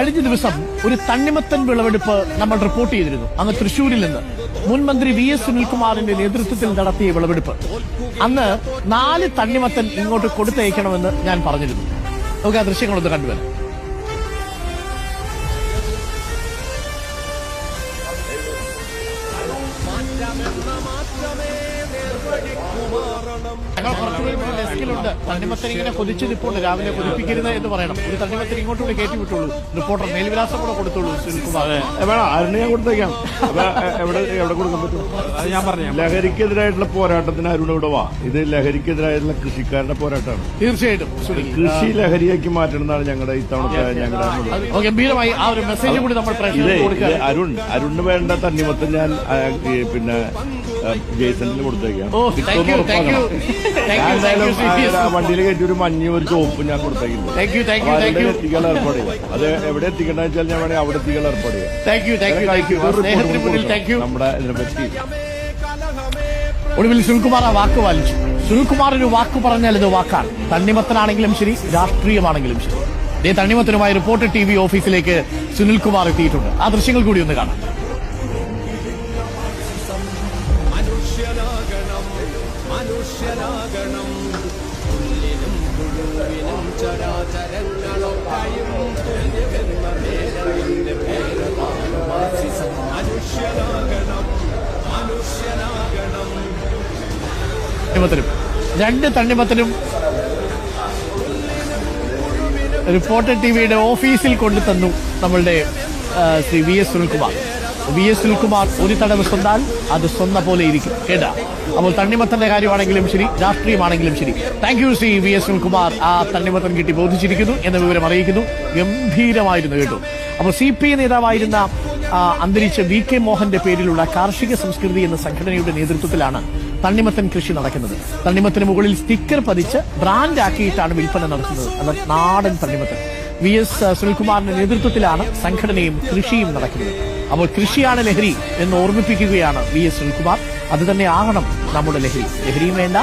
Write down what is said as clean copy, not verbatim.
കഴിഞ്ഞ ദിവസം ഒരു തണ്ണിമത്തൻ വിളവെടുപ്പ് നമ്മൾ റിപ്പോർട്ട് ചെയ്തിരുന്നു. അങ്ങ് തൃശൂരിൽ നിന്ന് മുൻ മന്ത്രി VS സുനിൽകുമാറിന്റെ നേതൃത്വത്തിൽ നടത്തിയ വിളവെടുപ്പ്. അന്ന് 4 തണ്ണിമത്തൻ ഇങ്ങോട്ട് കൊടുത്തയക്കണമെന്ന് ഞാൻ പറഞ്ഞിരുന്നു. നമുക്ക് ആ ദൃശ്യങ്ങളൊന്ന് കണ്ടുവരാം. ഞങ്ങൾ കുറച്ചുകൂടി ഡെസ്കിലുണ്ട്. തണ്ണിമത്തൻ ഇങ്ങനെ കൊതിച്ച് നിൽപ്പുണ്ട്. രാവിലെ കൊതിപ്പിക്കരുത് എന്ന് പറയണം. ഒരു തണ്ണിമത്തൻ ഇങ്ങോട്ട് കൂടി കയറ്റി വിട്ടുള്ളൂ. റിപ്പോർട്ടർ മേൽവിലാസം കൂടെ കൊടുത്തോളൂ. സുനിൽകുമാർ ആരുടെ ഞാൻ കൊടുത്തേക്കാം. എവിടെ കൊടുക്കാൻ പറ്റും? അത് ഞാൻ പറഞ്ഞു. ലഹരിക്കെതിരായിട്ടുള്ള പോരാട്ടത്തിന് അരുൺ ഇവിടെ വാ. ഇത് ലഹരിക്കെതിരായിട്ടുള്ള കൃഷിക്കാരുടെ പോരാട്ടമാണ്. തീർച്ചയായിട്ടും കൃഷി ലഹരിയാക്കി മാറ്റണമെന്നാണ് ഞങ്ങളുടെ ഇത്തവണത്തെ ഞങ്ങളുടെ ഗംഭീരമായി ആ ഒരു മെസ്സേജ് കൂടി നമ്മൾ അരുണിന് വേണ്ട തണ്ണിമത്തൻ ഞാൻ പിന്നെ ജയ്സണിന് കൊടുത്തേക്കാം. വണ്ടിയിൽ കയറ്റി ഒരു മഞ്ഞ ഒരു ചോപ്പ് ഞാൻ കൊടുത്തേക്കില്ല. എത്തിക്കാൻ ഏർപ്പാട് ചെയ്യാം. അത് എവിടെ എത്തിക്കണ്ടെന്ന് വെച്ചാൽ ഞാൻ വേണമെങ്കിൽ അവിടെ എത്തിക്കാൻ ഏർപ്പാട് ചെയ്യാം. നമ്മുടെ ഇതിനെപ്പറ്റി ഒടുവിൽ സുനിൽകുമാർ ആ വാക്ക് പാലിച്ചു. സുനിൽകുമാർ ഒരു വാക്ക് പറഞ്ഞാൽ ഇത് വാക്കാണ്. തണ്ണിമത്തനാണെങ്കിലും ശരി, രാഷ്ട്രീയമാണെങ്കിലും ശരി. ഇതേ തണ്ണിമത്തനുമായി റിപ്പോർട്ടർ TV ഓഫീസിലേക്ക് സുനിൽകുമാർ എത്തിയിട്ടുണ്ട്. ആ ദൃശ്യങ്ങൾ കൂടി ഒന്ന് കാണാം. മനുഷ്യനാകണം പുല്ലിനും പുഴുവിനും ചരാചരങ്ങളൊക്കെയും തുല്യമെന്ന നേരത്തിന്റെ മനുഷ്യനാകണം മനുഷ്യനാകണം. രണ്ട് തണ്ണിമത്തനും റിപ്പോർട്ടർ TVയുടെ ഓഫീസിൽ കൊണ്ടു തന്നു നമ്മളുടെ ശ്രീ VS സുനിൽകുമാർ. VS സുനിൽകുമാർ ഒരു തടവ് സ്വന്നാൽ അത് സ്വന്ന പോലെ ഇരിക്കും കേട്ടാ. അപ്പോൾ തണ്ണിമത്തന്റെ കാര്യമാണെങ്കിലും ശരി, രാഷ്ട്രീയമാണെങ്കിലും ശരി. Thank you Shri VS Sunilkumar. ആ തണ്ണിമത്തൻ കിട്ടി ബോധിച്ചിരിക്കുന്നു എന്ന വിവരം അറിയിക്കുന്നു. ഗംഭീരമായിരുന്നു കേട്ടോ. അപ്പോൾ CPI നേതാവായിരുന്ന അന്തരിച്ച VK മോഹന്റെ പേരിലുള്ള കാർഷിക സംസ്കൃതി എന്ന സംഘടനയുടെ നേതൃത്വത്തിലാണ് തണ്ണിമത്തൻ കൃഷി നടക്കുന്നത്. തണ്ണിമത്തിന് മുകളിൽ സ്റ്റിക്കർ പതിച്ച് ബ്രാൻഡ് ആക്കിയിട്ടാണ് വിൽപ്പന നടത്തുന്നത്. അത് നാടൻ തണ്ണിമത്തൻ. VS സുനിൽകുമാറിന്റെ നേതൃത്വത്തിലാണ് സംഘടനയും കൃഷിയും നടക്കുന്നത്. അപ്പോൾ കൃഷിയാണ് ലഹരി എന്ന് ഓർമ്മിപ്പിക്കുകയാണ് VS സുനിൽകുമാർ. അത് തന്നെ ആകണം നമ്മുടെ ലഹരി. ലഹരിയും വേണ്ട,